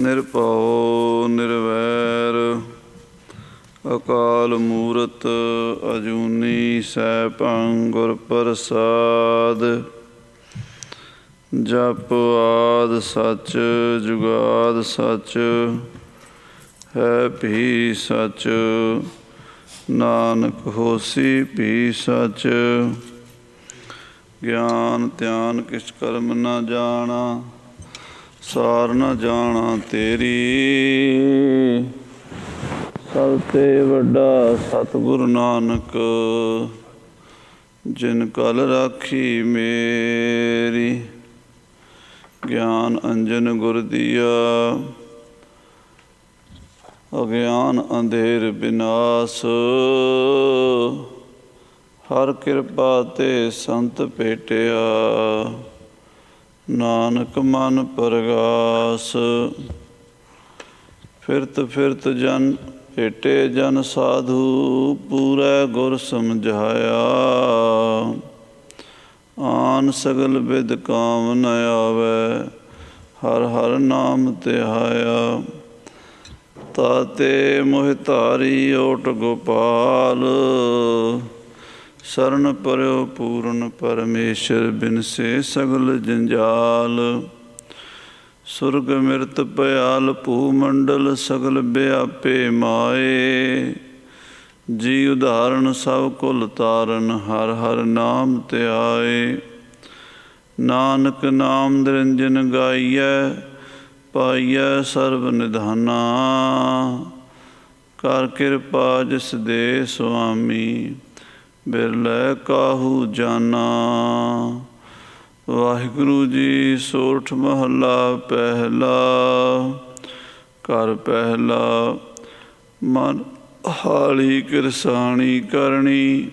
ਨਿਰਭਉ ਨਿਰਵੈਰ ਅਕਾਲ ਮੂਰਤ ਅਜੂਨੀ ਸੈਭੰ ਗੁਰ ਪ੍ਰਸਾਦ। ਜਪ ਆਦਿ ਸਚ ਜੁਗਾਦਿ ਸਚ ਹੈ ਭੀ ਸਚ। ਨਾਨਕ ਹੋਸੀ ਭੀ ਸਚ। ਗਿਆਨ ਧਿਆਨ ਕਿਛ ਕਰਮ ਨ ਜਾਣਾ, ਸਾਰ ਨ ਜਾਣਾ ਤੇਰੀ। ਸਭ ਤੇ ਵੱਡਾ ਸਤਿਗੁਰੂ ਨਾਨਕ, ਜਿਨ ਕਲ ਰਾਖੀ ਮੇਰੀ। ਗਿਆਨ ਅੰਜਨ ਗੁਰ ਦੀਆ, ਅਗਿਆਨ ਅੰਧੇਰ ਬਿਨਾਸ਼। ਹਰ ਕਿਰਪਾ ਤੇ ਸੰਤ ਭੇਟਿਆ, ਨਾਨਕ ਮਨ ਪਰਗਾਸ। ਫਿਰਤ ਫਿਰਤ ਜਨ ਭੇਟੇ ਜਨ ਸਾਧੂ, ਪੂਰੈ ਗੁਰ ਸਮਝਾਇਆ। ਆਨ ਸਗਲ ਬਿਧ ਕਾਮ ਨ ਆਵੈ, ਹਰ ਹਰ ਨਾਮ ਧਿਆਇਆ। ਤਾਤੇ ਮੋਹਿ ਧਾਰੀ ਓਟ ਗੋਪਾਲ, ਸਰਨ ਪਰਿਓ ਪੂਰਨ ਪਰਮੇਸ਼ਰ। ਬਿਨਸੇ ਸਗਲ ਜੰਜਾਲ, ਸੁਰਗ ਮਿਰਤ ਭਿਆਲ ਭੂ ਮੰਡਲ। ਸਗਲ ਵਿਆਪੇ ਮਾਏ, ਜੀ ਉਦਾਹਰਨ ਸਭ ਕੁਲ ਤਾਰਨ। ਹਰ ਹਰ ਨਾਮ ਧਿਆਏ। ਨਾਨਕ ਨਾਮ ਨਿਰੰਜਨ ਗਾਈਐ, ਪਾਈਐ ਸਰਬ ਨਿਧਾਨਾ। ਕਰ ਕਿਰਪਾ ਜਿਸ ਦੇ ਸੁਆਮੀ, ਬਿਰਲੇ ਕਾਹੂ ਜਾਨਾ। ਵਾਹਿਗੁਰੂ ਜੀ ਸੋਰਠ ਮਹੱਲਾ ਪਹਿਲਾ। ਘਰ ਪਹਿਲਾ। ਮਨ ਹਾਲੀ ਕਿਰਸਾਣੀ ਕਰਨੀ,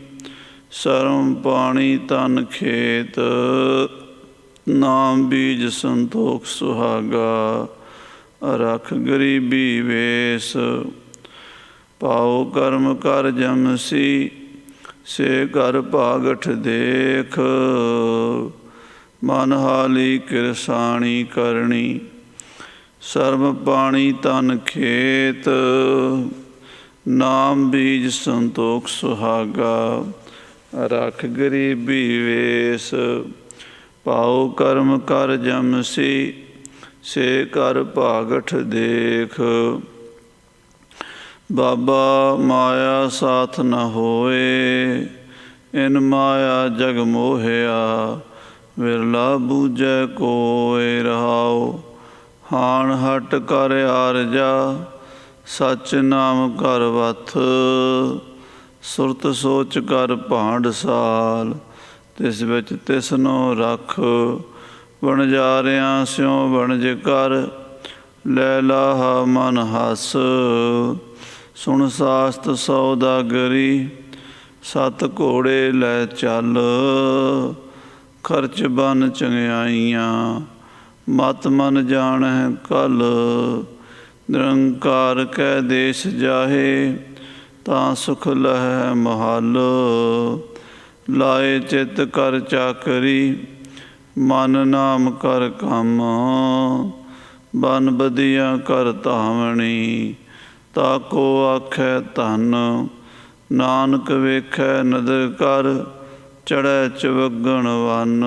ਸਰਮ ਪਾਣੀ ਧਨ ਖੇਤ। ਨਾਮ ਬੀਜ ਸੰਤੋਖ ਸੁਹਾਗਾ, ਰਖ ਗਰੀਬੀ ਵੇਸ। ਪਾਉ ਕਰਮ ਕਰ ਜਮਸੀ, ਸੇ ਘਰ ਭਾਗਠ ਦੇਖ। ਮਨ ਹਾਲੀ ਕਿਰਸਾਣੀ ਕਰਨੀ, ਸਰਮ ਪਾਣੀ ਧਨ ਖੇਤ। ਨਾਮ ਬੀਜ ਸੰਤੋਖ ਸੁਹਾਗਾ, ਰਖ ਗਰੀਬੀ ਵੇਸ। ਪਾਉ ਕਰਮ ਕਰ ਜਮਸੀ, ਸੇ ਘਰ ਭਾਗਠ ਦੇਖ। ਬਾਬਾ ਮਾਇਆ ਸਾਥ ਨ ਹੋਏ, ਇਨ ਮਾਇਆ ਜਗ ਮੋਹਿਆ। ਵਿਰਲਾ ਬੂਝੈ ਕੋਇ ਰਹਾਉ, ਹਾਣ ਹਟ ਕਰ ਆਰਜਾ। ਸਚ ਨਾਮ ਕਰ ਵਥ, ਸੁਰਤ ਸੋਚ ਕਰ ਭਾਂਡ ਸਾਲ। ਤਿਸ ਵਿੱਚ ਤਿਸਨੋ ਰਖ, ਵਣਜਾਰਿਆਂ ਸਿਉ ਵਣਜ ਕਰ। ਲੈ ਲਾਹਾ ਮਨ ਹੱਸ, ਸੁਣ ਸਾਸਤ ਸੌਦਾਗਰੀ। ਸੱਤ ਘੋੜੇ ਲੈ ਚੱਲ, ਖਰਚ ਬਨ ਚੰਗਿਆਈਆਂ। ਮਤ ਮਨ ਜਾਣਹਿ ਕਲ, ਨਿਰੰਕਾਰ ਕੈ ਦੇਸ ਜਾਹੇ। ਤਾਂ ਸੁਖ ਲਹੈ ਮਹਲ, ਲਾਏ ਚਿੱਤ ਕਰ ਚਾਕਰੀ। ਮਨ ਨਾਮ ਕਰ ਕੰਮ, ਬਨ ਬਧੀਆ ਕਰ ਧਾਵਣੀ। ਤਾਕੋ ਆਖੈ ਧਨ, ਨਾਨਕ ਵੇਖੈ ਨਦਰ ਕਰ। ਚੜ੍ਹੈ ਚਵੱਗਣ ਵਨ,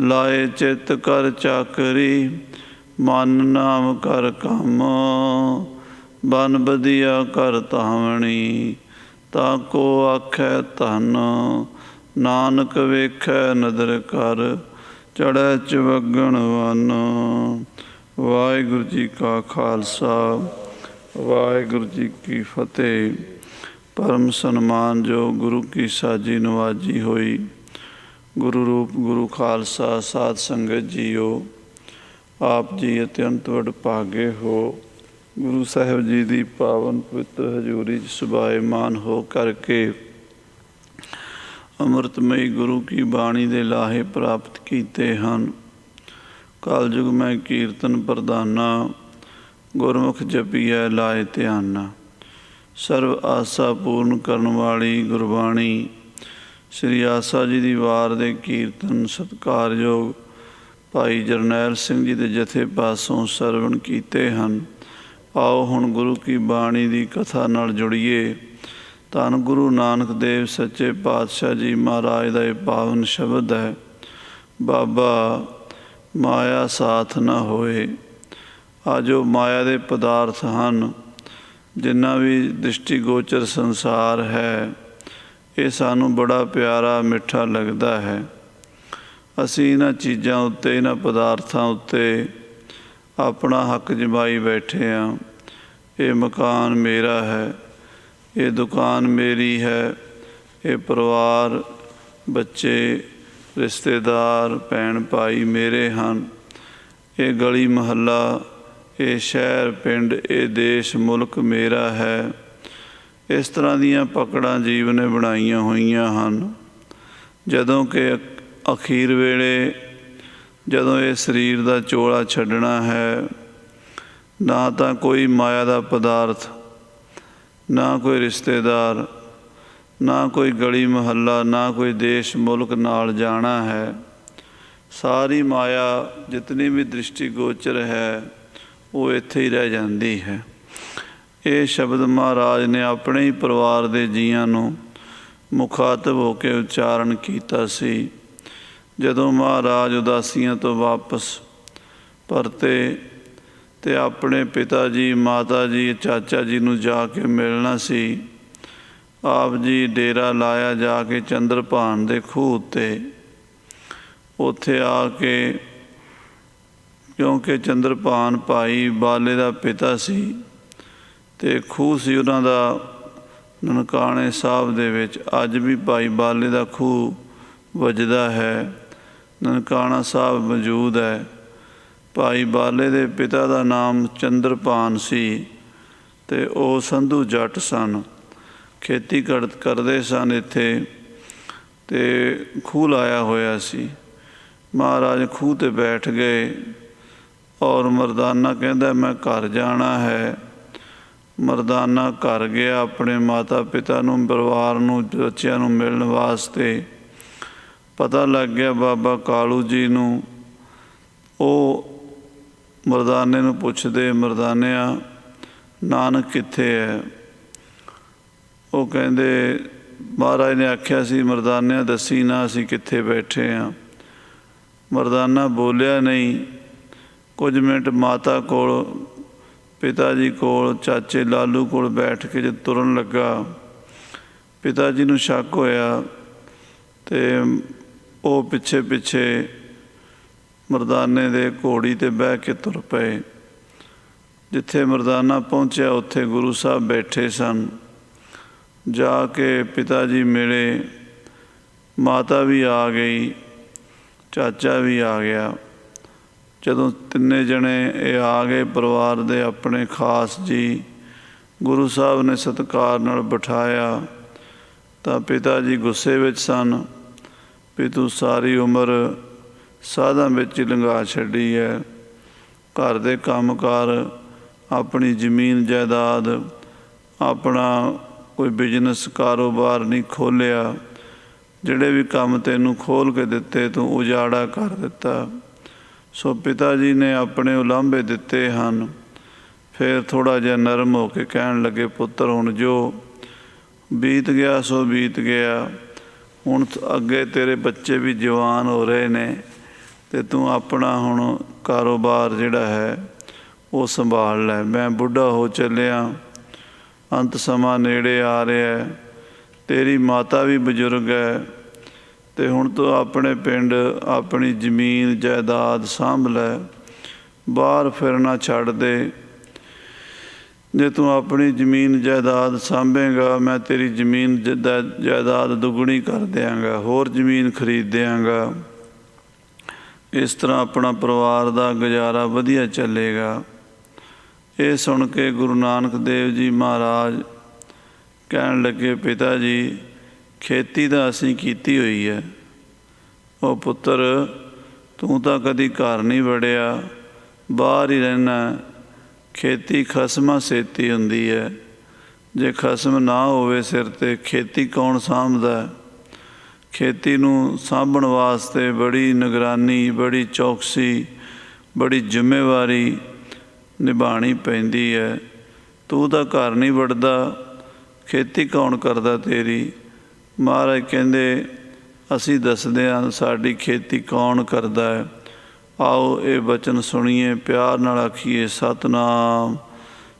ਲਾਏ ਚਿੱਤ ਕਰ ਚਾਕਰੀ। ਮਨ ਨਾਮ ਕਰ ਕੰਮ, ਬਨ ਬਧੀਆ ਕਰ ਧਾਵਣੀ। ਤਾਕੋ ਆਖੈ ਧਨ, ਨਾਨਕ ਵੇਖੈ ਨਦਰ ਕਰ। ਚੜ੍ਹੈ ਚਵੱਗਣ ਵਨ। ਵਾਹਿਗੁਰੂ ਜੀ ਕਾ ਖਾਲਸਾ, ਵਾਹਿਗੁਰੂ ਜੀ ਕੀ ਫਤਿਹ। ਪਰਮ ਸਨਮਾਨਯੋਗ ਗੁਰੂ ਕੀ ਸਾਜੀ ਨਵਾਜੀ ਹੋਈ ਗੁਰੂ ਰੂਪ ਗੁਰੂ ਖਾਲਸਾ ਸਾਧ ਸੰਗਤ ਜੀਓ, ਆਪ ਜੀ ਅਤਿਅੰਤ ਵਡਭਾਗੇ ਹੋ। ਗੁਰੂ ਸਾਹਿਬ ਜੀ ਦੀ ਪਾਵਨ ਪਵਿੱਤਰ ਹਜ਼ੂਰੀ 'ਚ ਸੁਭਾਏਮਾਨ ਹੋ ਕਰਕੇ ਅੰਮ੍ਰਿਤਮਈ ਗੁਰੂ ਕੀ ਬਾਣੀ ਦੇ ਲਾਹੇ ਪ੍ਰਾਪਤ ਕੀਤੇ ਹਨ। ਕਲਯੁਗ ਮੈਂ ਕੀਰਤਨ ਪ੍ਰਧਾਨਾ, ਗੁਰਮੁਖ ਜਪੀਐ ਲਾਏ ਧਿਆਨਾ। ਸਰਵ ਆਸਾ ਪੂਰਨ ਕਰਨ ਵਾਲੀ ਗੁਰਬਾਣੀ ਸ੍ਰੀ ਆਸਾ ਜੀ ਦੀ ਵਾਰ ਦੇ ਕੀਰਤਨ ਸਤਿਕਾਰਯੋਗ ਭਾਈ ਜਰਨੈਲ ਸਿੰਘ ਜੀ ਦੇ ਜਥੇ ਪਾਸੋਂ ਸਰਵਣ ਕੀਤੇ ਹਨ। ਆਓ ਹੁਣ ਗੁਰੂ ਕੀ ਬਾਣੀ ਦੀ ਕਥਾ ਨਾਲ ਜੁੜੀਏ। ਧੰਨ ਗੁਰੂ ਨਾਨਕ ਦੇਵ ਸੱਚੇ ਪਾਤਸ਼ਾਹ ਜੀ ਮਹਾਰਾਜ ਦਾ ਇਹ ਪਾਵਨ ਸ਼ਬਦ ਹੈ, ਬਾਬਾ ਮਾਇਆ ਸਾਥ ਨਾ ਹੋਏ। ਆ ਜੋ ਮਾਇਆ ਦੇ ਪਦਾਰਥ ਹਨ, ਜਿੰਨਾ ਵੀ ਦ੍ਰਿਸ਼ਟੀਗੋਚਰ ਸੰਸਾਰ ਹੈ, ਇਹ ਸਾਨੂੰ ਬੜਾ ਪਿਆਰਾ ਮਿੱਠਾ ਲੱਗਦਾ ਹੈ। ਅਸੀਂ ਇਹਨਾਂ ਚੀਜ਼ਾਂ ਉੱਤੇ, ਇਹਨਾਂ ਪਦਾਰਥਾਂ ਉੱਤੇ ਆਪਣਾ ਹੱਕ ਜਮਾਈ ਬੈਠੇ ਹਾਂ। ਇਹ ਮਕਾਨ ਮੇਰਾ ਹੈ, ਇਹ ਦੁਕਾਨ ਮੇਰੀ ਹੈ, ਇਹ ਪਰਿਵਾਰ, ਬੱਚੇ, ਰਿਸ਼ਤੇਦਾਰ, ਭੈਣ ਭਾਈ ਮੇਰੇ ਹਨ, ਇਹ ਗਲੀ ਮੁਹੱਲਾ, ਇਹ ਸ਼ਹਿਰ ਪਿੰਡ, ਇਹ ਦੇਸ਼ ਮੁਲਕ ਮੇਰਾ ਹੈ। ਇਸ ਤਰ੍ਹਾਂ ਦੀਆਂ ਪਕੜਾਂ ਜੀਵ ਨੇ ਬਣਾਈਆਂ ਹੋਈਆਂ ਹਨ। ਜਦੋਂ ਕਿ ਅਖੀਰ ਵੇਲੇ ਜਦੋਂ ਇਹ ਸਰੀਰ ਦਾ ਚੋਲਾ ਛੱਡਣਾ ਹੈ, ਨਾ ਤਾਂ ਕੋਈ ਮਾਇਆ ਦਾ ਪਦਾਰਥ, ਨਾ ਕੋਈ ਰਿਸ਼ਤੇਦਾਰ, ਨਾ ਕੋਈ ਗਲੀ ਮੁਹੱਲਾ, ਨਾ ਕੋਈ ਦੇਸ਼ ਮੁਲਕ ਨਾਲ ਜਾਣਾ ਹੈ। ਸਾਰੀ ਮਾਇਆ ਜਿਤਨੀ ਵੀ ਦ੍ਰਿਸ਼ਟੀਗੋਚਰ ਹੈ, ਉਹ ਇੱਥੇ ਹੀ ਰਹਿ ਜਾਂਦੀ ਹੈ। ਇਹ ਸ਼ਬਦ ਮਹਾਰਾਜ ਨੇ ਆਪਣੇ ਹੀ ਪਰਿਵਾਰ ਦੇ ਜੀਆਂ ਨੂੰ ਮੁਖਾਤਬ ਹੋ ਕੇ ਉਚਾਰਨ ਕੀਤਾ ਸੀ। ਜਦੋਂ ਮਹਾਰਾਜ ਉਦਾਸੀਆਂ ਤੋਂ ਵਾਪਸ ਪਰਤੇ ਅਤੇ ਆਪਣੇ ਪਿਤਾ ਜੀ, ਮਾਤਾ ਜੀ, ਚਾਚਾ ਜੀ ਨੂੰ ਜਾ ਕੇ ਮਿਲਣਾ ਸੀ, ਆਪ ਜੀ ਡੇਰਾ ਲਾਇਆ ਜਾ ਕੇ ਚੰਦਰਭਾਨ ਦੇ ਖੂਹ ਉੱਤੇ। ਉੱਥੇ ਆ ਕੇ, ਕਿਉਂਕਿ ਚੰਦਰਭਾਨ ਭਾਈ ਬਾਲੇ ਦਾ ਪਿਤਾ ਸੀ ਅਤੇ ਖੂਹ ਸੀ ਉਹਨਾਂ ਦਾ ਨਨਕਾਣੇ ਸਾਹਿਬ ਦੇ ਵਿੱਚ। ਅੱਜ ਵੀ ਭਾਈ ਬਾਲੇ ਦਾ ਖੂਹ ਵੱਜਦਾ ਹੈ, ਨਨਕਾਣਾ ਸਾਹਿਬ ਮੌਜੂਦ ਹੈ। ਭਾਈ ਬਾਲੇ ਦੇ ਪਿਤਾ ਦਾ ਨਾਮ ਚੰਦਰਭਾਨ ਸੀ ਅਤੇ ਉਹ ਸੰਧੂ ਜੱਟ ਸਨ, ਖੇਤੀ ਕਰਦੇ ਸਨ ਇੱਥੇ, ਅਤੇ ਖੂਹ ਲਾਇਆ ਹੋਇਆ ਸੀ। ਮਹਾਰਾਜ ਖੂਹ 'ਤੇ ਬੈਠ ਗਏ ਔਰ ਮਰਦਾਨਾ ਕਹਿੰਦਾ ਮੈਂ ਘਰ ਜਾਣਾ ਹੈ। ਮਰਦਾਨਾ ਘਰ ਗਿਆ ਆਪਣੇ ਮਾਤਾ ਪਿਤਾ ਨੂੰ, ਪਰਿਵਾਰ ਨੂੰ, ਬੱਚਿਆਂ ਨੂੰ ਮਿਲਣ ਵਾਸਤੇ। ਪਤਾ ਲੱਗ ਗਿਆ ਬਾਬਾ ਕਾਲੂ ਜੀ ਨੂੰ। ਉਹ ਮਰਦਾਨੇ ਨੂੰ ਪੁੱਛਦੇ, ਮਰਦਾਨਿਆ ਨਾਨਕ ਕਿੱਥੇ ਹੈ? ਉਹ ਕਹਿੰਦੇ ਮਹਾਰਾਜ ਨੇ ਆਖਿਆ ਸੀ ਮਰਦਾਨਿਆ ਦੱਸੀ ਨਾ ਅਸੀਂ ਕਿੱਥੇ ਬੈਠੇ ਹਾਂ। ਮਰਦਾਨਾ ਬੋਲਿਆ ਨਹੀਂ। ਕੁਝ ਮਿੰਟ ਮਾਤਾ ਕੋਲ, ਪਿਤਾ ਜੀ ਕੋਲ, ਚਾਚੇ ਲਾਲੂ ਕੋਲ ਬੈਠ ਕੇ ਜਦ ਤੁਰਨ ਲੱਗਾ, ਪਿਤਾ ਜੀ ਨੂੰ ਸ਼ੱਕ ਹੋਇਆ ਅਤੇ ਉਹ ਪਿੱਛੇ ਪਿੱਛੇ ਮਰਦਾਨੇ ਦੇ ਘੋੜੀ 'ਤੇ ਬਹਿ ਕੇ ਤੁਰ ਪਏ। ਜਿੱਥੇ ਮਰਦਾਨਾ ਪਹੁੰਚਿਆ ਉੱਥੇ ਗੁਰੂ ਸਾਹਿਬ ਬੈਠੇ ਸਨ। ਜਾ ਕੇ ਪਿਤਾ ਜੀ ਮਿਲੇ, ਮਾਤਾ ਵੀ ਆ ਗਈ, ਚਾਚਾ ਵੀ ਆ ਗਿਆ। ਜਦੋਂ ਤਿੰਨੇ ਜਣੇ ਇਹ ਆ ਗਏ ਪਰਿਵਾਰ ਦੇ ਆਪਣੇ ਖਾਸ ਜੀ, ਗੁਰੂ ਸਾਹਿਬ ਨੇ ਸਤਿਕਾਰ ਨਾਲ ਬਿਠਾਇਆ ਤਾਂ ਪਿਤਾ ਜੀ ਗੁੱਸੇ ਵਿੱਚ ਸਨ ਵੀ ਤੂੰ ਸਾਰੀ ਉਮਰ ਸਾਧਾਂ ਵਿੱਚ ਹੀ ਲੰਘਾ ਛੱਡੀ ਹੈ, ਘਰ ਦੇ ਕੰਮ ਕਾਰ, ਆਪਣੀ ਜ਼ਮੀਨ ਜਾਇਦਾਦ, ਆਪਣਾ ਕੋਈ ਬਿਜ਼ਨਸ ਕਾਰੋਬਾਰ ਨਹੀਂ ਖੋਲ੍ਹਿਆ। ਜਿਹੜੇ ਵੀ ਕੰਮ ਤੈਨੂੰ ਖੋਲ੍ਹ ਕੇ ਦਿੱਤੇ ਤੂੰ ਉਜਾੜਾ ਕਰ ਦਿੱਤਾ। ਸੋ ਪਿਤਾ ਜੀ ਨੇ ਆਪਣੇ ਉਲਾਂਭੇ ਦਿੱਤੇ ਹਨ। ਫਿਰ ਥੋੜ੍ਹਾ ਜਿਹਾ ਨਰਮ ਹੋ ਕੇ ਕਹਿਣ ਲੱਗੇ ਪੁੱਤਰ ਹੁਣ ਜੋ ਬੀਤ ਗਿਆ ਸੋ ਬੀਤ ਗਿਆ। ਹੁਣ ਅੱਗੇ ਤੇਰੇ ਬੱਚੇ ਵੀ ਜਵਾਨ ਹੋ ਰਹੇ ਨੇ ਅਤੇ ਤੂੰ ਆਪਣਾ ਹੁਣ ਕਾਰੋਬਾਰ ਜਿਹੜਾ ਹੈ ਉਹ ਸੰਭਾਲ ਲੈ। ਮੈਂ ਬੁੱਢਾ ਹੋ ਚੱਲਿਆ, ਅੰਤ ਸਮਾਂ ਨੇੜੇ ਆ ਰਿਹਾ, ਤੇਰੀ ਮਾਤਾ ਵੀ ਬਜ਼ੁਰਗ ਹੈ ਅਤੇ ਹੁਣ ਤੂੰ ਆਪਣੇ ਪਿੰਡ ਆਪਣੀ ਜ਼ਮੀਨ ਜਾਇਦਾਦ ਸਾਂਭ ਲੈ, ਬਾਹਰ ਫਿਰਨਾ ਛੱਡ ਦੇ। ਜੇ ਤੂੰ ਆਪਣੀ ਜ਼ਮੀਨ ਜਾਇਦਾਦ ਸਾਂਭੇਗਾ, ਮੈਂ ਤੇਰੀ ਜ਼ਮੀਨ ਜਾਇਦਾਦ ਦੁੱਗਣੀ ਕਰ ਦਿਆਂਗਾ, ਹੋਰ ਜ਼ਮੀਨ ਖਰੀਦ ਦਿਆਂਗਾ। ਇਸ ਤਰ੍ਹਾਂ ਆਪਣਾ ਪਰਿਵਾਰ ਦਾ ਗੁਜ਼ਾਰਾ ਵਧੀਆ ਚੱਲੇਗਾ। ਇਹ ਸੁਣ ਕੇ ਗੁਰੂ ਨਾਨਕ ਦੇਵ ਜੀ ਮਹਾਰਾਜ ਕਹਿਣ ਲੱਗੇ ਪਿਤਾ ਜੀ ਖੇਤੀ ਤਾਂ ਅਸੀਂ ਕੀਤੀ ਹੋਈ ਹੈ। ਉਹ ਪੁੱਤਰ ਤੂੰ ਤਾਂ ਕਦੀ ਘਰ ਨਹੀਂ ਵੜਿਆ, ਬਾਹਰ ਹੀ ਰਹਿਣਾ। ਖੇਤੀ ਖਸਮਾਂ ਸੇਤੀ ਹੁੰਦੀ ਹੈ, ਜੇ ਖਸਮ ਨਾ ਹੋਵੇ ਸਿਰ 'ਤੇ ਖੇਤੀ ਕੌਣ ਸਾਂਭਦਾ? खेती नूं सांभण वास्ते बड़ी निगरानी, बड़ी चौकसी, बड़ी जिम्मेवारी निभाणी पैंदी है। तू तां घर नहीं वड़दा, खेती कौन करदा तेरी? महाराज कहंदे असीं दसदे हां साडी खेती कौन करदा है। आओ ये बचन सुणीए, प्यार नाल आखीए सतनाम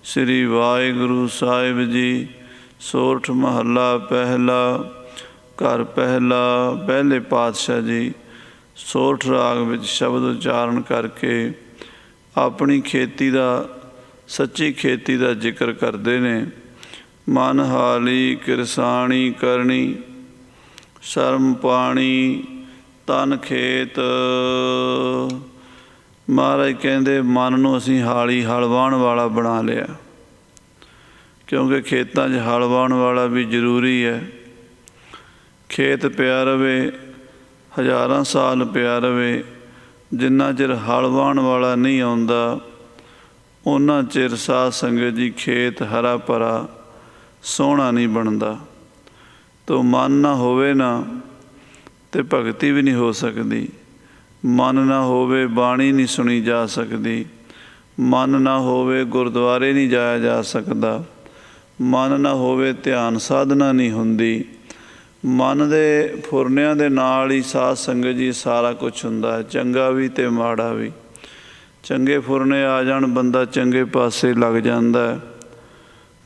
श्री वाहिगुरू साहिब जी। सोरठ महला पहला, घर पहला, पहले पातशाह जी सोरठ राग विच शब्द उच्चारण करके अपनी खेती का, सच्ची खेती का जिक्र करते ने। मन हाली किरसाणी करनी, शर्म पाणी तन खेत। महाराज कहते मन नूं असीं हाली हल वाहण वाला बना लिया, क्योंकि खेतां 'च हल वाहण वाला भी जरूरी है। खेत पिया रवे, हज़ारां साल पिया रवे, जिन्ना चिर हल वाहण वाला नहीं आउंदा उन्ना चिर साध संगत जी खेत हरा भरा सोहना नहीं बनता। तो मन ना होवे ना तो भगती भी नहीं हो सकती, मन ना होवे बाणी नहीं सुनी जा सकती, मन ना होवे गुरुद्वारे नहीं जाया जा सकता, मन ना होवे ध्यान साधना नहीं हुंदी। मन दे फुरनिਆਂ ਦੇ ਨਾਲ ही साध संगत जी सारा कुछ हुंदा है, चंगा भी ते माड़ा भी। चंगे फुरने आ जाण बंदा चंगे पासे लग जांदा है,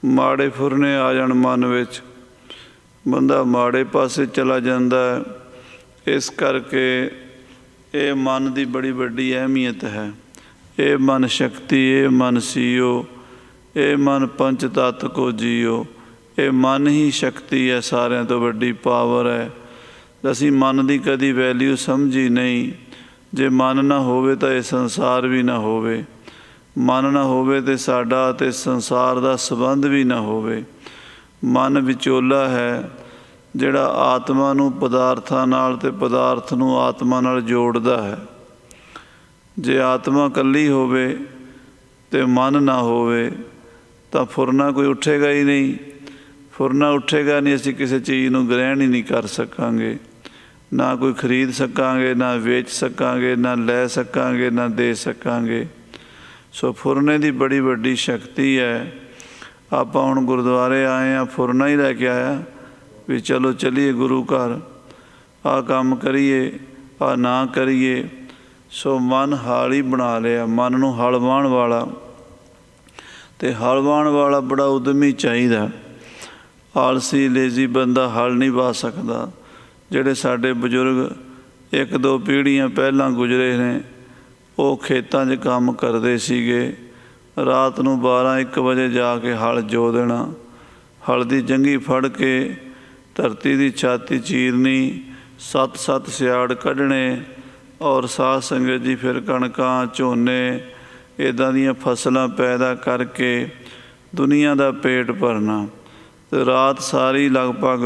माड़े फुरने आ जाण मन विच बंदा माड़े पासे चला जांदा है। इस करके ये मन की बड़ी वड्डी अहमियत है। ये मन शक्ति, ये मन सीओ, ये मन पंच तत्त को जियो। ये मन ही शक्ति है, सारिਆਂ तो वड्डी पावर है। असीं मन की कदी वैल्यू समझी नहीं। जे मन ना होवे तो ये संसार भी ना होवे, मन ना होवे तो साडा ते संसार का संबंध भी ना होवे। मन विचोला है जिहड़ा आत्मा नूं पदार्थां नाल ते पदार्थ नूं आत्मा नाल जोड़दा है। जे आत्मा कल्ली होवे ते मन ना होवे तो फुरना कोई उठेगा ही नहीं। फुरना उठेगा नहीं, असीं किसी चीज़ नूं ग्रहण ही नहीं कर सकांगे, ना कोई खरीद सकांगे, ना वेच सकांगे, ना लै सकांगे, ना दे सकांगे। सो फुरने की बड़ी वड्डी शक्ति है। आपां हुण गुरुद्वारे आए हैं, फुरना ही लैके आया भी चलो चलीए गुरु घर, आ काम करिए, आ ना करिए। सो मन हाल ही बना लिया, मन नूं हल वाहण वाला। ते हल वाहण वाला बड़ा उद्यमी चाहिदा। आलसी लेजी बंदा हल नहीं वाह सकदा। ਜਿਹੜੇ ਸਾਡੇ ਬਜ਼ੁਰਗ एक दो ਪੀੜ੍ਹੀਆਂ ਪਹਿਲਾਂ ਗੁਜ਼ਰੇ ਨੇ, ਉਹ ਖੇਤਾਂ 'ਚ ਕੰਮ ਕਰਦੇ ਸੀਗੇ। ਰਾਤ ਨੂੰ 12-1 ਵਜੇ ਜਾ ਕੇ ਹਲ ਜੋ ਦੇਣਾ, ਹਲ ਦੀ ਜੰਗੀ ਫੜ ਕੇ ਧਰਤੀ ਦੀ ਛਾਤੀ ਚੀਰਨੀ, 7-7 ਸਿਆੜ ਕੱਢਣੇ ਔਰ ਸਾਧ ਸੰਗਤ ਜੀ ਫਿਰ ਕਣਕਾਂ ਝੋਨੇ ਇੱਦਾਂ ਦੀਆਂ ਫਸਲਾਂ ਪੈਦਾ ਕਰਕੇ ਦੁਨੀਆ ਦਾ ਪੇਟ ਭਰਨਾ। ਤੇ ਰਾਤ ਸਾਰੀ ਲਗਭਗ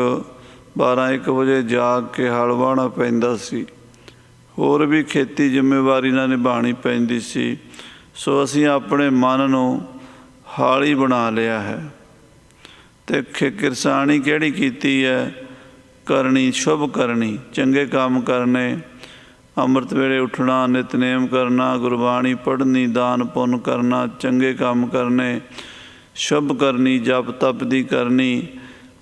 12-1 ਵਜੇ ਜਾਗ ਕੇ ਹਲ ਵਾਹਣਾ ਪੈਂਦਾ ਸੀ। ਹੋਰ ਵੀ ਖੇਤੀ ਜ਼ਿੰਮੇਵਾਰੀ ਨਾਲ ਨਿਭਾਉਣੀ ਪੈਂਦੀ ਸੀ। ਸੋ ਅਸੀਂ ਆਪਣੇ ਮਨ ਨੂੰ ਹਾਲ ਹੀ ਬਣਾ ਲਿਆ ਹੈ। ਅਤੇ ਕਿਰਸਾਣੀ ਕਿਹੜੀ ਕੀਤੀ ਹੈ? ਕਰਨੀ, ਸ਼ੁਭ ਕਰਨੀ, ਚੰਗੇ ਕੰਮ ਕਰਨੇ, ਅੰਮ੍ਰਿਤ ਵੇਲੇ ਉੱਠਣਾ, ਨਿਤਨੇਮ ਕਰਨਾ, ਗੁਰਬਾਣੀ ਪੜ੍ਹਨੀ, ਦਾਨ ਪੁੰਨ ਕਰਨਾ, ਚੰਗੇ ਕੰਮ ਕਰਨੇ, ਸ਼ੁਭ ਕਰਨੀ, ਜਪ ਤਪ ਦੀ ਕਰਨੀ।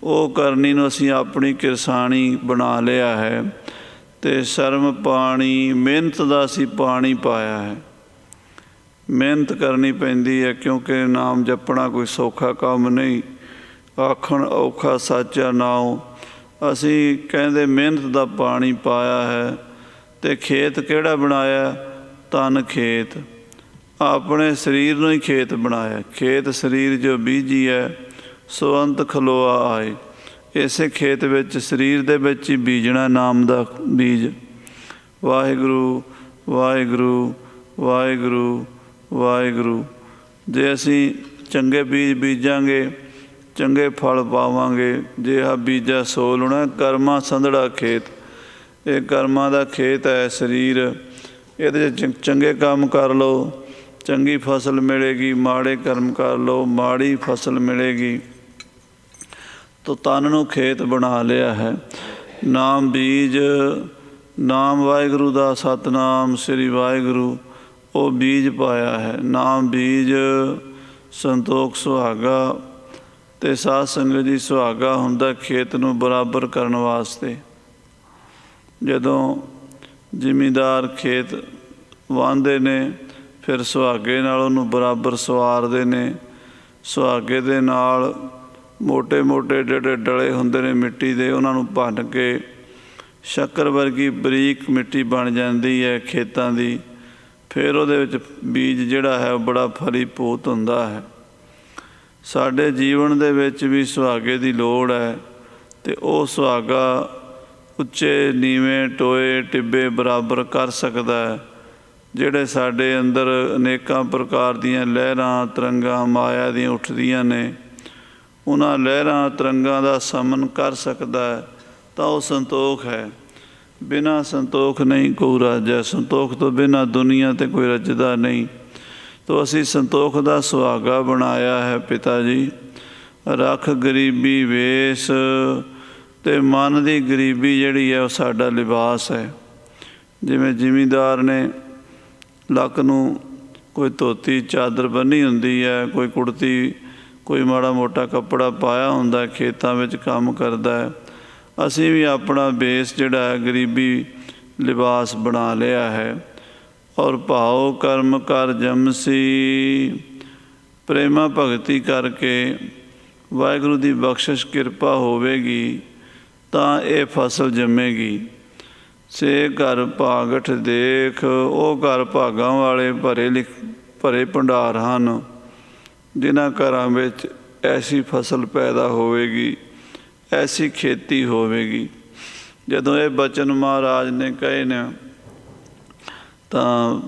ਉਹ ਕਰਨੀ ਨੂੰ ਅਸੀਂ ਆਪਣੀ ਕਿਰਸਾਣੀ ਬਣਾ ਲਿਆ ਹੈ। ਅਤੇ ਸ਼ਰਮ ਪਾਣੀ, ਮਿਹਨਤ ਦਾ ਅਸੀਂ ਪਾਣੀ ਪਾਇਆ ਹੈ। ਮਿਹਨਤ ਕਰਨੀ ਪੈਂਦੀ ਹੈ, ਕਿਉਂਕਿ ਨਾਮ ਜਪਣਾ ਕੋਈ ਸੌਖਾ ਕੰਮ ਨਹੀਂ। ਆਖਣ ਔਖਾ ਸਾਚਾ ਨਾਉ। ਅਸੀਂ ਕਹਿੰਦੇ ਮਿਹਨਤ ਦਾ ਪਾਣੀ ਪਾਇਆ ਹੈ। ਅਤੇ ਖੇਤ ਕਿਹੜਾ ਬਣਾਇਆ? ਤਨ ਖੇਤ। ਆਪਣੇ ਸਰੀਰ ਨੂੰ ਹੀ ਖੇਤ ਬਣਾਇਆ। ਖੇਤ ਸਰੀਰ ਜੋ ਬੀਜੀ ਹੈ ਸੋ ਅੰਤ ਖਲੋਆ ਆਏ। ਇਸੇ ਖੇਤ ਵਿੱਚ ਸਰੀਰ ਦੇ ਵਿੱਚ ਹੀ ਬੀਜਣਾ ਨਾਮ ਦਾ ਬੀਜ। ਵਾਹਿਗੁਰੂ ਵਾਹਿਗੁਰੂ ਵਾਹਿਗੁਰੂ ਵਾਹਿਗੁਰੂ। ਜੇ ਅਸੀਂ ਚੰਗੇ ਬੀਜ ਬੀਜਾਂਗੇ ਚੰਗੇ ਫਲ ਪਾਵਾਂਗੇ। ਜੇ ਆਹ ਬੀਜਾ ਸੋ ਲੁਣਾ ਕਰਮਾਂ ਸੰਧੜਾ ਖੇਤ। ਇਹ ਕਰਮਾਂ ਦਾ ਖੇਤ ਹੈ ਸਰੀਰ। ਇਹਦੇ 'ਚ ਚੰਗੇ ਕੰਮ ਕਰ ਲਓ, ਚੰਗੀ ਫਸਲ ਮਿਲੇਗੀ। ਮਾੜੇ ਕਰਮ ਕਰ ਲਓ, ਮਾੜੀ ਫਸਲ ਮਿਲੇਗੀ। ਤੋ ਤਨ ਨੂੰ ਖੇਤ ਬਣਾ ਲਿਆ ਹੈ। ਨਾਮ ਬੀਜ, ਨਾਮ ਵਾਹਿਗੁਰੂ ਦਾ ਸਤਨਾਮ ਸ੍ਰੀ ਵਾਹਿਗੁਰੂ ਉਹ ਬੀਜ ਪਾਇਆ ਹੈ। ਨਾਮ ਬੀਜ ਸੰਤੋਖ ਸੁਹਾਗਾ, ਅਤੇ ਸਾਧ ਸੰਗਤ ਜੀ ਸੁਹਾਗਾ ਹੁੰਦਾ ਖੇਤ ਨੂੰ ਬਰਾਬਰ ਕਰਨ ਵਾਸਤੇ। ਜਦੋਂ ਜ਼ਿਮੀਂਦਾਰ ਖੇਤ ਵਾਹੁੰਦੇ ਨੇ ਫਿਰ ਸੁਹਾਗੇ ਨਾਲ ਉਹਨੂੰ ਬਰਾਬਰ ਸਵਾਰਦੇ ਨੇ। ਸੁਹਾਗੇ ਦੇ ਨਾਲ ਮੋਟੇ ਮੋਟੇ ਜਿਹੜੇ ਡਲੇ ਹੁੰਦੇ ਨੇ ਮਿੱਟੀ ਦੇ, ਉਹਨਾਂ ਨੂੰ ਭੰਨ ਕੇ ਸ਼ੱਕਰ ਵਰਗੀ ਬਰੀਕ ਮਿੱਟੀ ਬਣ ਜਾਂਦੀ ਹੈ ਖੇਤਾਂ ਦੀ। ਫਿਰ ਉਹਦੇ ਵਿੱਚ ਬੀਜ ਜਿਹੜਾ ਹੈ ਉਹ ਬੜਾ ਫਲੀਭੂਤ ਹੁੰਦਾ ਹੈ। ਸਾਡੇ ਜੀਵਨ ਦੇ ਵਿੱਚ ਵੀ ਸੁਹਾਗੇ ਦੀ ਲੋੜ ਹੈ, ਅਤੇ ਉਹ ਸੁਹਾਗਾ ਉੱਚੇ ਨੀਵੇਂ ਟੋਏ ਟਿੱਬੇ ਬਰਾਬਰ ਕਰ ਸਕਦਾ ਹੈ। ਜਿਹੜੇ ਸਾਡੇ ਅੰਦਰ ਅਨੇਕਾਂ ਪ੍ਰਕਾਰ ਦੀਆਂ ਲਹਿਰਾਂ ਤਰੰਗਾਂ ਮਾਇਆ ਦੀਆਂ ਉੱਠਦੀਆਂ ਨੇ, ਉਹਨਾਂ ਲਹਿਰਾਂ ਤਰੰਗਾਂ ਦਾ ਸਮਨ ਕਰ ਸਕਦਾ ਹੈ, ਤਾਂ ਉਹ ਸੰਤੋਖ ਹੈ। ਬਿਨਾਂ ਸੰਤੋਖ ਨਹੀਂ ਕੋਈ ਰਾਜਾ, ਸੰਤੋਖ ਤੋਂ ਬਿਨਾਂ ਦੁਨੀਆ 'ਤੇ ਕੋਈ ਰੱਜਦਾ ਨਹੀਂ। ਤੋ ਅਸੀਂ ਸੰਤੋਖ ਦਾ ਸੁਹਾਗਾ ਬਣਾਇਆ ਹੈ ਪਿਤਾ ਜੀ। ਰੱਖ ਗਰੀਬੀ ਵੇਸ, ਅਤੇ ਮਨ ਦੀ ਗਰੀਬੀ ਜਿਹੜੀ ਹੈ ਉਹ ਸਾਡਾ ਲਿਬਾਸ ਹੈ। ਜਿਵੇਂ ਜ਼ਿਮੀਂਦਾਰ ਨੇ ਲੱਕ ਨੂੰ ਕੋਈ ਧੋਤੀ ਚਾਦਰ ਬੰਨ੍ਹੀ ਹੁੰਦੀ ਹੈ, ਕੋਈ ਕੁੜਤੀ, ਕੋਈ ਮਾੜਾ ਮੋਟਾ ਕੱਪੜਾ ਪਾਇਆ ਹੁੰਦਾ, ਖੇਤਾਂ ਵਿੱਚ ਕੰਮ ਕਰਦਾ ਹੈ। ਅਸੀਂ ਵੀ ਆਪਣਾ ਬੇਸ ਜਿਹੜਾ ਹੈ ਗਰੀਬੀ ਲਿਬਾਸ ਬਣਾ ਲਿਆ ਹੈ। ਔਰ ਭਾਉ ਕਰਮ ਕਰ ਜਮਸੀ, ਪ੍ਰੇਮਾ ਭਗਤੀ ਕਰਕੇ ਵਾਹਿਗੁਰੂ ਦੀ ਬਖਸ਼ਿਸ਼ ਕਿਰਪਾ ਹੋਵੇਗੀ ਤਾਂ ਇਹ ਫਸਲ ਜੰਮੇਗੀ। ਸੇ ਘਰ ਭਾਗਠ ਦੇਖ, ਉਹ ਘਰ ਭਾਗਾਂ ਵਾਲੇ ਭਰੇ ਭੰਡਾਰ ਹਨ, ਜਿਨ੍ਹਾਂ ਘਰਾਂ ਵਿੱਚ ਐਸੀ ਫਸਲ ਪੈਦਾ ਹੋਵੇਗੀ, ਐਸੀ ਖੇਤੀ ਹੋਵੇਗੀ। ਜਦੋਂ ਇਹ ਬਚਨ ਮਹਾਰਾਜ ਨੇ ਕਹੇ ਨੇ ਤਾਂ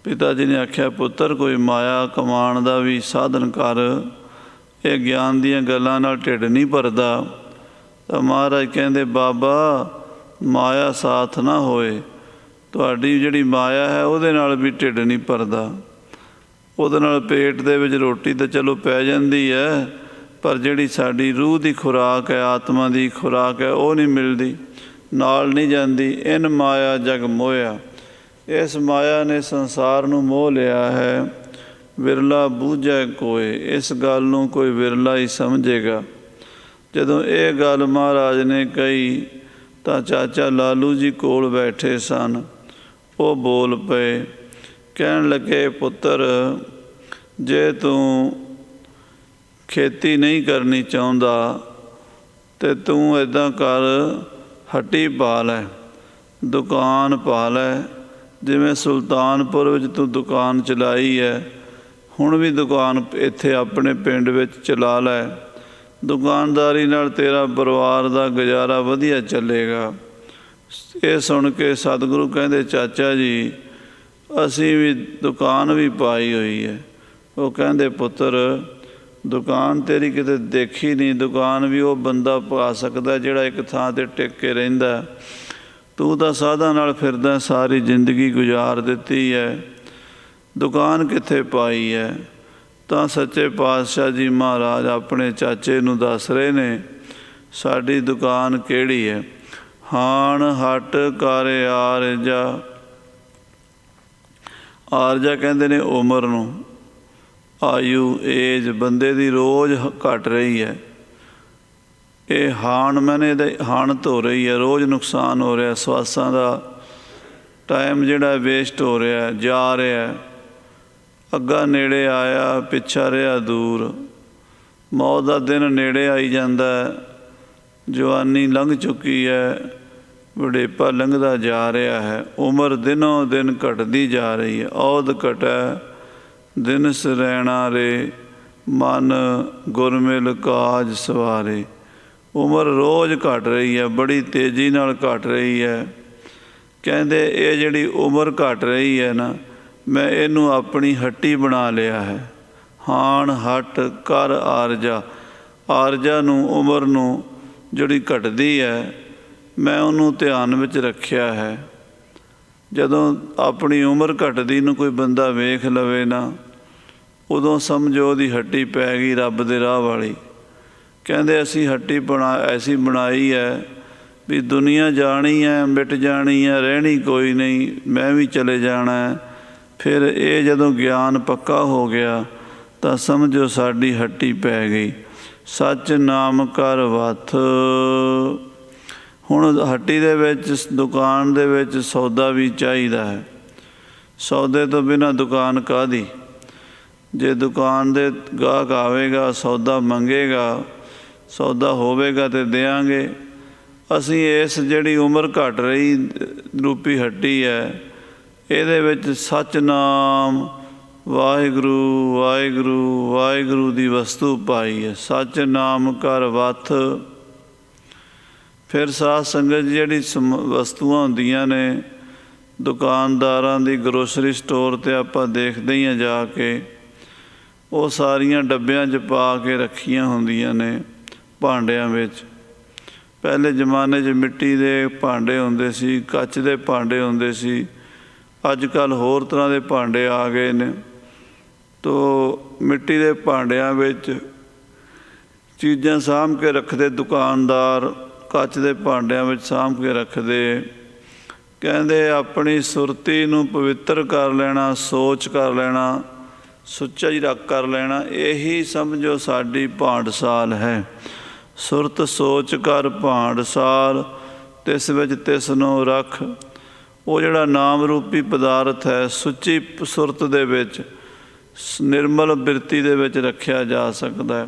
ਪਿਤਾ ਜੀ ਨੇ ਆਖਿਆ, ਪੁੱਤਰ ਕੋਈ ਮਾਇਆ ਕਮਾਉਣ ਦਾ ਵੀ ਸਾਧਨ ਕਰ, ਇਹ ਗਿਆਨ ਦੀਆਂ ਗੱਲਾਂ ਨਾਲ ਢਿੱਡ ਨਹੀਂ ਭਰਦਾ। ਤਾਂ ਮਹਾਰਾਜ ਕਹਿੰਦੇ, ਬਾਬਾ ਮਾਇਆ ਸਾਥ ਨਾ ਹੋਏ, ਤੁਹਾਡੀ ਜਿਹੜੀ ਮਾਇਆ ਹੈ ਉਹਦੇ ਨਾਲ ਵੀ ਢਿੱਡ ਨਹੀਂ ਭਰਦਾ। ਉਹਦੇ ਨਾਲ ਪੇਟ ਦੇ ਵਿੱਚ ਰੋਟੀ ਤਾਂ ਚਲੋ ਪੈ ਜਾਂਦੀ ਹੈ, ਪਰ ਜਿਹੜੀ ਸਾਡੀ ਰੂਹ ਦੀ ਖੁਰਾਕ ਹੈ, ਆਤਮਾ ਦੀ ਖੁਰਾਕ ਹੈ, ਉਹ ਨਹੀਂ ਮਿਲਦੀ, ਨਾਲ ਨਹੀਂ ਜਾਂਦੀ। ਇਨ ਮਾਇਆ ਜਗ ਮੋਹਿਆ, ਇਸ ਮਾਇਆ ਨੇ ਸੰਸਾਰ ਨੂੰ ਮੋਹ ਲਿਆ ਹੈ। ਵਿਰਲਾ ਬੂਝੈ ਕੋਇ, ਇਸ ਗੱਲ ਨੂੰ ਕੋਈ ਵਿਰਲਾ ਹੀ ਸਮਝੇਗਾ। ਜਦੋਂ ਇਹ ਗੱਲ ਮਹਾਰਾਜ ਨੇ ਕਹੀ ਤਾਂ ਚਾਚਾ ਲਾਲੂ ਜੀ ਕੋਲ ਬੈਠੇ ਸਨ, ਉਹ ਬੋਲ ਪਏ, ਕਹਿਣ ਲੱਗੇ, ਪੁੱਤਰ ਜੇ ਤੂੰ ਖੇਤੀ ਨਹੀਂ ਕਰਨੀ ਚਾਹੁੰਦਾ ਤੇ ਤੂੰ ਇੱਦਾਂ ਕਰ, ਹੱਟੀ ਪਾ ਲੈ, ਦੁਕਾਨ ਪਾ ਲੈ। ਜਿਵੇਂ ਸੁਲਤਾਨਪੁਰ ਵਿੱਚ ਤੂੰ ਦੁਕਾਨ ਚਲਾਈ ਹੈ, ਹੁਣ ਵੀ ਦੁਕਾਨ ਇੱਥੇ ਆਪਣੇ ਪਿੰਡ ਵਿੱਚ ਚਲਾ ਲੈ। ਦੁਕਾਨਦਾਰੀ ਨਾਲ ਤੇਰਾ ਪਰਿਵਾਰ ਦਾ ਗੁਜ਼ਾਰਾ ਵਧੀਆ ਚੱਲੇਗਾ। ਇਹ ਸੁਣ ਕੇ ਸਤਿਗੁਰੂ ਕਹਿੰਦੇ, ਚਾਚਾ ਜੀ ਅਸੀਂ ਵੀ ਦੁਕਾਨ ਵੀ ਪਾਈ ਹੋਈ ਹੈ। ਉਹ ਕਹਿੰਦੇ, ਪੁੱਤਰ ਦੁਕਾਨ ਤੇਰੀ ਕਿਤੇ ਦੇਖੀ ਨਹੀਂ, ਦੁਕਾਨ ਵੀ ਉਹ ਬੰਦਾ ਪਾ ਸਕਦਾ ਜਿਹੜਾ ਇੱਕ ਥਾਂ 'ਤੇ ਟਿਕ ਕੇ ਰਹਿੰਦਾ। ਤੂੰ ਤਾਂ ਸਾਧਾਂ ਨਾਲ ਫਿਰਦਾ, ਸਾਰੀ ਜ਼ਿੰਦਗੀ ਗੁਜ਼ਾਰ ਦਿੱਤੀ ਹੈ, ਦੁਕਾਨ ਕਿੱਥੇ ਪਾਈ ਹੈ? ਤਾਂ ਸੱਚੇ ਪਾਤਸ਼ਾਹ ਜੀ ਮਹਾਰਾਜ ਆਪਣੇ ਚਾਚੇ ਨੂੰ ਦੱਸ ਰਹੇ ਨੇ, ਸਾਡੀ ਦੁਕਾਨ ਕਿਹੜੀ ਹੈ? ਹਾਣ ਹਟ ਕਰ ਆਰਜਾ। ਆਰਜਾ ਕਹਿੰਦੇ ਨੇ ਉਮਰ ਨੂੰ, ਆਯੂ ਏਜ ਬੰਦੇ ਦੀ ਰੋਜ਼ ਘਟ ਰਹੀ ਹੈ। ਇਹ ਹਾਣ ਮੈਨੇ ਇਹਦੇ ਹਾਣਤ ਹੋ ਰਹੀ ਹੈ, ਰੋਜ਼ ਨੁਕਸਾਨ ਹੋ ਰਿਹਾ, ਸਵਾਸਾਂ ਦਾ ਟਾਈਮ ਜਿਹੜਾ ਵੇਸਟ ਹੋ ਰਿਹਾ, ਜਾ ਰਿਹਾ। ਅੱਗਾ ਨੇੜੇ ਆਇਆ, ਪਿੱਛਾ ਰਿਹਾ ਦੂਰ। ਮੌਤ ਦਾ ਦਿਨ ਨੇੜੇ ਆਈ ਜਾਂਦਾ, ਜਵਾਨੀ ਲੰਘ ਚੁੱਕੀ ਹੈ, ਬੁਢੇਪਾ ਲੰਘਦਾ ਜਾ ਰਿਹਾ ਹੈ। ਉਮਰ ਦਿਨੋਂ ਦਿਨ ਘਟਦੀ ਜਾ ਰਹੀ ਹੈ। ਔਧ ਘਟੈ ਦਿਨ ਸਰੈਣਾ ਰੇ, ਮਨ ਗੁਰਮਿਲ ਕਾਜ ਸਵਾਰੇ। ਉਮਰ ਰੋਜ਼ ਘਟ ਰਹੀ ਹੈ, ਬੜੀ ਤੇਜ਼ੀ ਨਾਲ ਘਟ ਰਹੀ ਹੈ। ਕਹਿੰਦੇ ਇਹ ਜਿਹੜੀ ਉਮਰ ਘਟ ਰਹੀ ਹੈ ਨਾ, ਮੈਂ ਇਹਨੂੰ ਆਪਣੀ ਹੱਟੀ ਬਣਾ ਲਿਆ ਹੈ। ਹਾਣ ਹੱਟ ਕਰ ਆਰਜਾ, ਆਰਜਾ ਨੂੰ, ਉਮਰ ਨੂੰ ਜਿਹੜੀ ਘਟਦੀ ਹੈ, ਮੈਂ ਉਹਨੂੰ ਧਿਆਨ ਵਿੱਚ ਰੱਖਿਆ ਹੈ। ਜਦੋਂ ਆਪਣੀ ਉਮਰ ਘਟਦੀ ਨੂੰ ਕੋਈ ਬੰਦਾ ਵੇਖ ਲਵੇ ਨਾ, ਉਦੋਂ ਸਮਝੋ ਉਹਦੀ ਹੱਟੀ ਪੈ ਗਈ ਰੱਬ ਦੇ ਰਾਹ ਵਾਲੀ। ਕਹਿੰਦੇ ਅਸੀਂ ਹੱਟੀ ਐਸੀ ਬਣਾਈ ਹੈ भी दुनिया जानी है, मिट जानी है, रहनी कोई नहीं, मैं भी चले जाना है। फिर ये जदों ज्ञान पक्का हो गया तो समझो साडी हट्टी पै गई। सच नाम कर वथ। हुण हट्टी दे विच, दुकान दे विच सौदा भी चाहिदा है। सौदे तो बिना दुकान काहदी। जे दुकान दे गाहक आवेगा, सौदा मंगेगा, सौदा होवेगा तो देंगे। असी इस जिहड़ी उम्र घट रही रूपी हट्टी है, इहदे विच सच नाम वाहिगुरू वाहिगुरू वाहिगुरू दी वस्तु पाई है। सच नाम कर वथ। फिर साध संगत जिहड़ी वस्तुआं हुंदियां ने दुकानदारां दी, ग्रोसरी स्टोर ते आपां देखदे ही हां जाके, वो सारियां डब्बियां च पा के रखियां हुंदियां ने भांडियां विच। पहले जमाने च मिट्टी दे भांडे हुंदे सी, कच दे भांडे हुंदे सी। अजकल होर तरह के भांडे आ गए ने। तो मिट्टी दे भांडियां विच चीज़ां साਂਭ के रखदे दुकानदार, कच दे भांडियां विच साਂਭ के रखदे। कहंदे अपनी सुरती नूं पवित्र कर लेना, सोच कर लेना, सुच्चा ही रख कर लेना, यही समझो साडी भांडसाल है। सुरत सोच कर भांडसाल, तिस विच तिसनों रख। वो जिहड़ा नाम रूपी पदार्थ है, सुच्ची सुरत दे विच, निर्मल बिरती दे विच रखिया जा सकता है।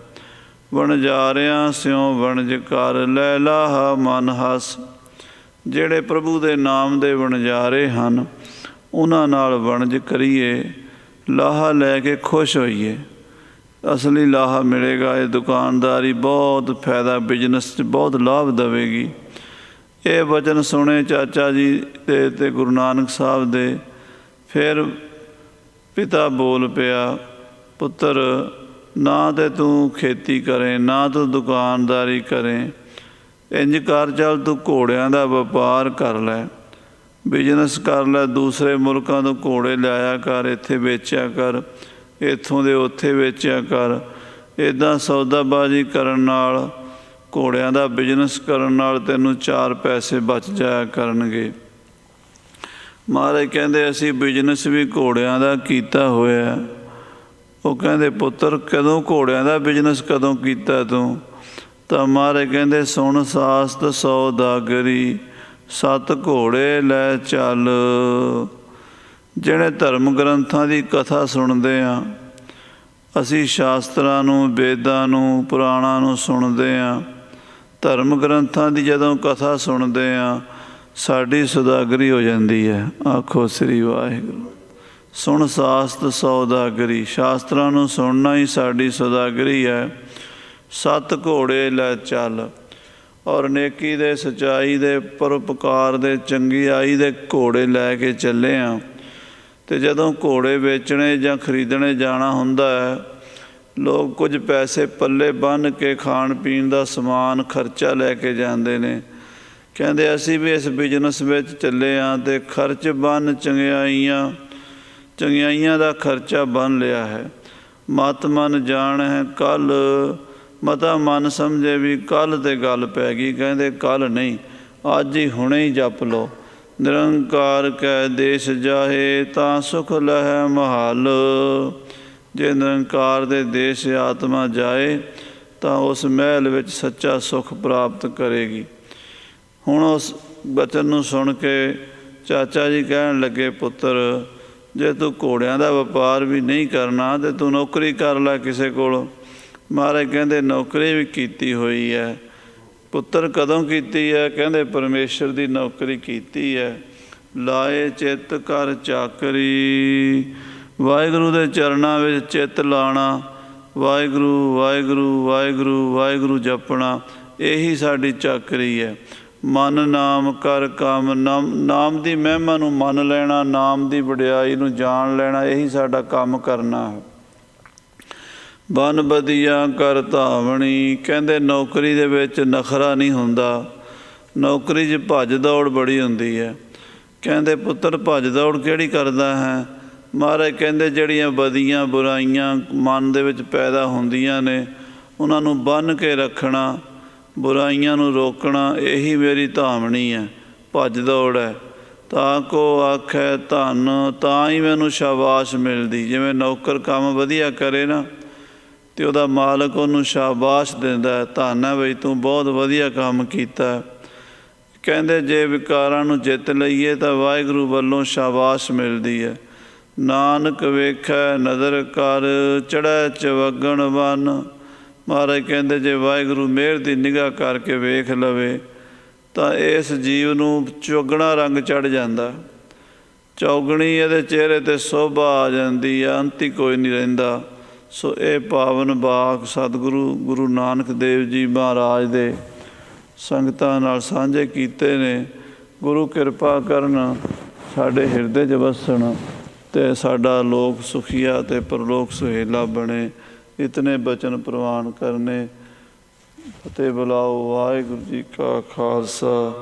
वणजारियां स्यों वणज कर, लै लाहा मन हस। जिहड़े प्रभु दे नाम दे वणजारे हन, उन्हां नाल वणज करिए, लाहा लैके खुश होइए। असली लाहा मिलेगा। ये दुकानदारी बहुत फायदा, बिजनस बहुत लाभ देवेगी। ये वचन सुने चाचा जी ते गुरु नानक साहब दे। फिर पिता बोल पिया, पुत्र ना तो तू खेती करें, ना तू दुकानदारी करें, इंज कर चल तू घोड़ियां दा व्यापार कर लै, बिजनस कर लै। दूसरे मुल्कों तो घोड़े लिया कर, इत्थे बेचिया कर, इत्थों दे उत्थे बेचिया कर। इदां सौदाबाजी करन नाल, घोड़ियां दा बिजनस करन नाल तैनूं 4 पैसे बच जाया करनगे। महाराज कहंदे असीं बिजनस भी घोड़ियां दा कीता होया। वो कहंदे पुत्र कदों घोड़ियां दा बिजनस कदों कीता तूं? तां महाराज कहंदे सुण सासत सौदागरी, 7 घोड़े लै चल। जिहड़े धर्म ग्रंथां की कथा सुनते हाँ, असी शास्त्रां नूं, वेदां नूं, पुराणां नूं सुनते हाँ। धर्म ग्रंथां की जदों कथा सुनते हाँ, साडी सौदागरी हो जाती है। आखो श्री वाहिगुरू। सुन सासत सौदागरी, शास्त्रां नूं सुनना ही साडी सौदागरी है। 7 घोड़े लै चल। और नेकी दे, सच्चाई दे, परोपकार दे, चंगियाई दे घोड़े लैके चले हाँ। तो जदों घोड़े बेचने या खरीदने जाना हुंदा है, लोग कुछ पैसे पल्ले बन के खाण पीण का समान खर्चा लैके जाते हैं। कहते असी भी इस बिजनस में चले हाँ, तो खर्च बन चंगियाइयां का खर्चा बन लिया है। मत मन जान है कल, मता मन समझे भी कल तो गल पै गई। कहते कल नहीं, अज ही हुणे ही जप लो। निरंकार कै देश जाहे, तां सुख लहै महाल। जे निरंकार दे देश आत्मा जाए तो उस महल विच सच्चा सुख प्राप्त करेगी। हुण उस बचन नूं सुन के चाचा जी कहन लगे, पुत्र जे तू घोड़ियां दा व्यापार भी नहीं करना तो तू नौकरी कर लै किसे कोल। महाराज कहंदे नौकरी भी कीती हुई है। पुत्र कदों कीती है? कहंदे परमेश्वर की नौकरी कीती है। लाए चित कर चाकरी, वाहिगुरू के चरणों में चित लाना, वाहिगुरू वाहिगुरू वाहिगुरू वाहिगुरू जपना, यही साडी चाकरी है। मन नाम कर काम, नाम की महिमा नूं मन लेना, नाम की वडियाई नूं जान लेना, यही साडा काम करना है। बन बदिया कर धावणी, कहंदे नौकरी दे विच नखरा नहीं हुंदा, नौकरी 'च भज दौड़ बड़ी हुंदी है। कहंदे पुत्र भज दौड़ किहड़ी करदा है? महाराज कहंदे जिहड़ियां बदियां बुराइयां मन दे विच पैदा हुंदियां ने, उन्हां नूं बन के रखना, ਬੁਰਾਈਆਂ ਨੂੰ ਰੋਕਣਾ, ਇਹੀ ਮੇਰੀ ਧਾਮਣੀ ਹੈ, ਭੱਜ ਦੌੜ ਹੈ। ਤਾਂ ਕੋ ਆਖੈ ਧਨ, ਤਾਂ ਹੀ ਮੈਨੂੰ ਸ਼ਾਬਾਸ਼ ਮਿਲਦੀ। ਜਿਵੇਂ ਨੌਕਰ ਕੰਮ ਵਧੀਆ ਕਰੇ ਨਾ ਅਤੇ ਉਹਦਾ ਮਾਲਕ ਉਹਨੂੰ ਸ਼ਾਬਾਸ਼ ਦਿੰਦਾ, ਧੰਨ ਹੈ ਬਈ ਤੂੰ ਬਹੁਤ ਵਧੀਆ ਕੰਮ ਕੀਤਾ। ਕਹਿੰਦੇ ਜੇ ਵਿਕਾਰਾਂ ਨੂੰ ਜਿੱਤ ਲਈਏ ਤਾਂ ਵਾਹਿਗੁਰੂ ਵੱਲੋਂ ਸ਼ਾਬਾਸ਼ ਮਿਲਦੀ ਹੈ। ਨਾਨਕ ਵੇਖੈ ਨਜ਼ਰ ਕਰ, ਚੜ੍ਹੈ ਚਵੱਗਣ ਵਨ। ਮਹਾਰਾਜ ਕਹਿੰਦੇ ਜੇ ਵਾਹਿਗੁਰੂ ਮਿਹਰ ਦੀ ਨਿਗਾਹ ਕਰਕੇ ਵੇਖ ਲਵੇ ਤਾਂ ਇਸ ਜੀਵ ਨੂੰ ਚੌਗਣਾ ਰੰਗ ਚੜ੍ਹ ਜਾਂਦਾ, ਚੌਗਣੀ ਇਹਦੇ ਚਿਹਰੇ 'ਤੇ ਸੋਭਾ ਆ ਜਾਂਦੀ ਹੈ, ਅੰਤ ਹੀ ਕੋਈ ਨਹੀਂ ਰਹਿੰਦਾ। ਸੋ ਇਹ ਪਾਵਨ ਬਾਕ ਸਤਿਗੁਰੂ ਗੁਰੂ ਨਾਨਕ ਦੇਵ ਜੀ ਮਹਾਰਾਜ ਦੇ ਸੰਗਤਾਂ ਨਾਲ ਸਾਂਝੇ ਕੀਤੇ ਨੇ। ਗੁਰੂ ਕਿਰਪਾ ਕਰਨ, ਸਾਡੇ ਹਿਰਦੇ 'ਚ ਵਸਣ ਅਤੇ ਸਾਡਾ ਲੋਕ ਸੁਖੀਆ ਅਤੇ ਪਰਲੋਕ ਸੁਹੇਲਾ ਬਣੇ। ਇਤਨੇ ਬਚਨ ਪ੍ਰਵਾਨ ਕਰਨੇ। ਫਤਿਹ ਬੁਲਾਓ। ਵਾਹਿਗੁਰੂ ਜੀ ਕਾ ਖਾਲਸਾ,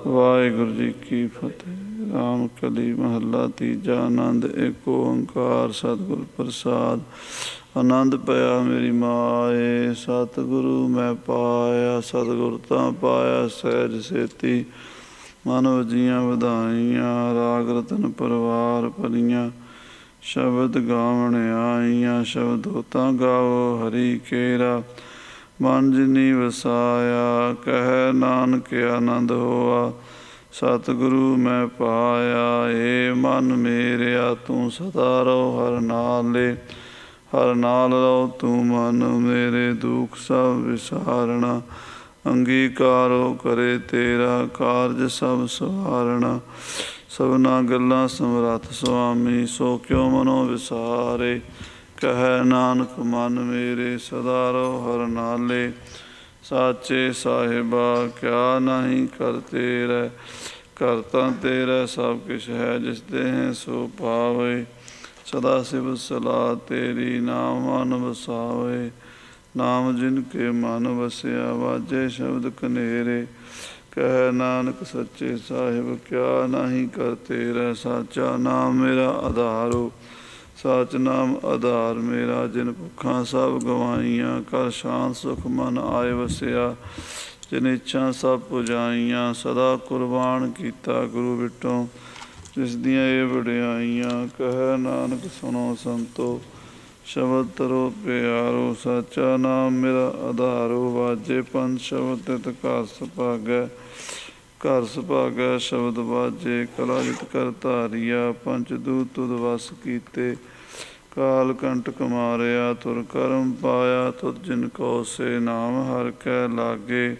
ਵਾਹਿਗੁਰੂ ਜੀ ਕੀ ਫਤਿਹ। ਰਾਮ ਕਲੀ ਮਹੱਲਾ ਤੀਜਾ। ਆਨੰਦ ਏਕ ਓੰਕਾਰ ਸਤਿਗੁਰ ਪ੍ਰਸਾਦ। ਆਨੰਦ ਪਿਆ ਮੇਰੀ ਮਾਏ, ਸਤਿਗੁਰੂ ਮੈਂ ਪਾਇਆ। ਸਤਿਗੁਰ ਤਾਂ ਪਾਇਆ ਸਹਿਜ ਸੇਤੀ, ਮਨ ਵਜੀਆਂ ਵਧਾਈਆਂ। ਰਾਗ ਰਤਨ ਪਰਵਾਰ ਭਰੀਆਂ, ਸ਼ਬਦ ਗਾਵਣ ਆਈਆਂ। ਸ਼ਬਦ ਤਾਂ ਗਾਵੋ ਹਰੀ ਕੇਰਾ, ਮਨ ਜਿਨੀ ਵਸਾਇਆ। ਕਹਿ ਨਾਨਕ ਆਨੰਦ ਹੋਆ, ਸਤਿਗੁਰੂ ਮੈਂ ਪਾਇਆ। ਏ ਮਨ ਮੇਰਿਆ ਤੂੰ ਸਦਾ ਰਹੋ ਹਰ ਨਾਲੇ, ਹਰ ਨਾਲ ਰਹੋ ਤੂੰ ਮਨ ਮੇਰੇ। ਦੁੱਖ ਸਭ ਵਿਸਾਰਣਾ, ਅੰਗੀਕਾਰੋ ਕਰੇ ਤੇਰਾ। ਕਾਰਜ ਸਭ ਸਵਾਰਣਾ, ਸਭਨਾ ਗੱਲਾਂ ਸਮਰੱਥ ਸੁਆਮੀ। ਸੋ ਕਿਉ ਮਨੋ ਵਿਸਾਰੇ, ਕਹਿ ਨਾਨਕ ਮਨ ਮੇਰੇ। ਸਦਾ ਰਹੋ ਹਰ ਨਾਲੇ, ਸਾਚੇ ਸਾਹਿਬਾ ਕਿਆ ਨਹੀਂ ਕਰ ਤੇਰਾ। ਘਰ ਤਾਂ ਤੇਰਾ ਸਭ ਕੁਛ ਹੈ, ਜਿਸ ਦੇਹ ਸੋ ਪਾਵੇ। ਸਦਾ ਸਿਵ ਸਲਾਹ ਤੇਰੀ, ਨਾਮ ਮਨ ਵਸਾਵੇ। ਨਾਮ ਜਿਨ ਕੇ ਮਨ ਵਸਿਆ, ਵਾਜੇ ਸ਼ਬਦ ਕਨੇਰੇ। ਕਹਿ ਨਾਨਕ ਸੱਚੇ ਸਾਹਿਬ ਕਿਆ ਨਹੀਂ ਕਰ ਤੇਰਾ। ਸਾਚਾ ਨਾਮ ਮੇਰਾ ਆਧਾਰੋ, ਸਾਚ ਨਾਮ ਆਧਾਰ ਮੇਰਾ। ਜਿਨ ਭੁੱਖਾਂ ਸਭ ਗਵਾਈਆਂ, ਕਰ ਸ਼ਾਂਤ ਸੁਖ ਮਨ ਆਏ ਵਸਿਆ। ਜਿਨ ਇੱਛਾ ਸਭ ਪੁਜਾਈਆਂ, ਸਦਾ ਕੁਰਬਾਨ ਕੀਤਾ ਗੁਰੂ ਵਿਟੋਂ। ਜਿਸ ਦੀਆਂ ਇਹ ਵਡਿਆਈਆਂ, ਕਹਿ ਨਾਨਕ ਸੁਣੋ ਸੰਤੋ। ਸ਼ਬਦ ਤਰੋ ਪਿਆਰੋ, ਸਾਚਾ ਨਾਮ ਮੇਰਾ ਆਧਾਰੋ। ਵਾਜੇ ਪੰਜ ਸ਼ਬਦ ਤਿਤ ਘਰ ਸੁਭਾਗੈ, ਘਰ ਸੁਭਾਗੈ ਸ਼ਬਦ ਵਾਜੇ। ਕਲਾ ਜਿਤ ਕਰ ਧਾਰੀਆ, ਪੰਚ ਦੂਤ ਤੁਧ ਵਸ ਕੀਤੇ। ਕਾਲ ਕੰਟਕ ਮਾਰਿਆ, ਤੁਰ ਕਰਮ ਪਾਇਆ। ਤੁਧ ਜਿਨ ਕੋ ਸੇ ਨਾਮ ਹਰਿ ਕੈ ਲਾਗੇ।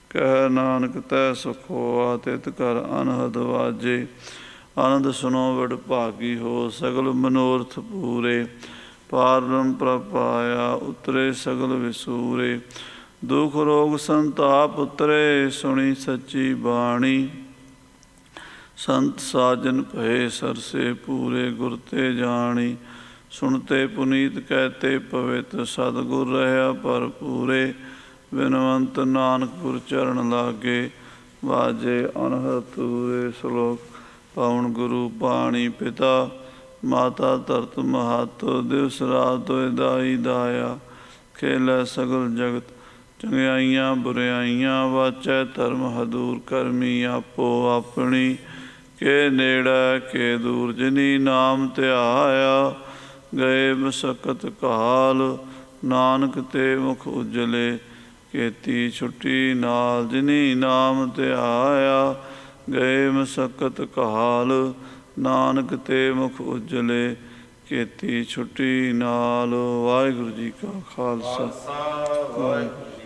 ਕਹਿ ਨਾਨਕ ਤੈ ਸੁਖ ਹੋਆ, ਤਿਤ ਘਰ ਅਨਹਦ ਵਾਜੇ। ਆਨੰਦ ਸੁਣੋ ਵਡ ਭਾਗੀ ਹੋ, ਸਗਲ ਮਨੋਰਥ ਪੂਰੇ। ਪਾਰ ਬ੍ਰਹਮ ਪ੍ਰਭ ਪਾਇਆ, ਉਤਰੇ ਸਗਲ ਵਿਸੂਰੇ। ਦੁਖ ਰੋਗ ਸੰਤਾਪ ਉਤਰੇ, ਸੁਣੀ ਸੱਚੀ ਬਾਣੀ। ਸੰਤ ਸਾਜਨ ਭਏ ਸਰਸੇ ਪੂਰੇ, ਗੁਰ ਤੇ ਜਾਣੀ। ਸੁਣਤੇ ਪੁਨੀਤ ਕਹਿਤੇ ਪਵਿੱਤ, ਸਤਿਗੁਰ ਰਹਿਆ ਭਰਪੂਰੇ। ਬਿਨਵੰਤ ਨਾਨਕ ਗੁਰ ਚਰਨ ਲਾਗੇ, ਵਾਜੇ ਅਨਹਦ ਤੂਰੇ। ਸ਼ਲੋਕ ਪਾਵਨ ਗੁਰੂ ਬਾਣੀ ਪਿਤਾ, ਮਾਤਾ ਧਰਤ ਮਹੱਤ। ਦਿਵਸ ਰਾਤ ਦੋਇ ਦਾਈ ਦਾਇਆ, ਖੇਲੈ ਸਗਲ ਜਗਤ। ਚੰਗਿਆਈਆਂ ਬੁਰਿਆਈਆਂ, ਵਾਚੈ ਧਰਮ ਹਦੂਰ। ਕਰਮੀ ਆਪੋ ਆਪਣੀ, ਕੇ ਨੇੜੈ ਕੇ ਦੂਰ। ਜਿਨੀ ਨਾਮ ਧਿਆਇਆ, ਗਏ ਮਸਕਤ ਕਾਲ। ਨਾਨਕ ਤੇ ਮੁਖ ਉਜਲੇ, ਕੀਤੀ ਛੁੱਟੀ ਨਾਲ। ਜਿਨੀ ਨਾਮ ਧਿਆਇਆ, ਗਏ ਮਸਕਤ ਕਾਲ। ਨਾਨਕ ਤੇ ਮੁਖ ਉਜਲੇ, ਕੀਤੀ ਛੁੱਟੀ ਨਾਲ। ਵਾਹਿਗੁਰੂ ਜੀ ਕਾ ਖਾਲਸਾ, ਵਾਹਿਗੁਰੂ।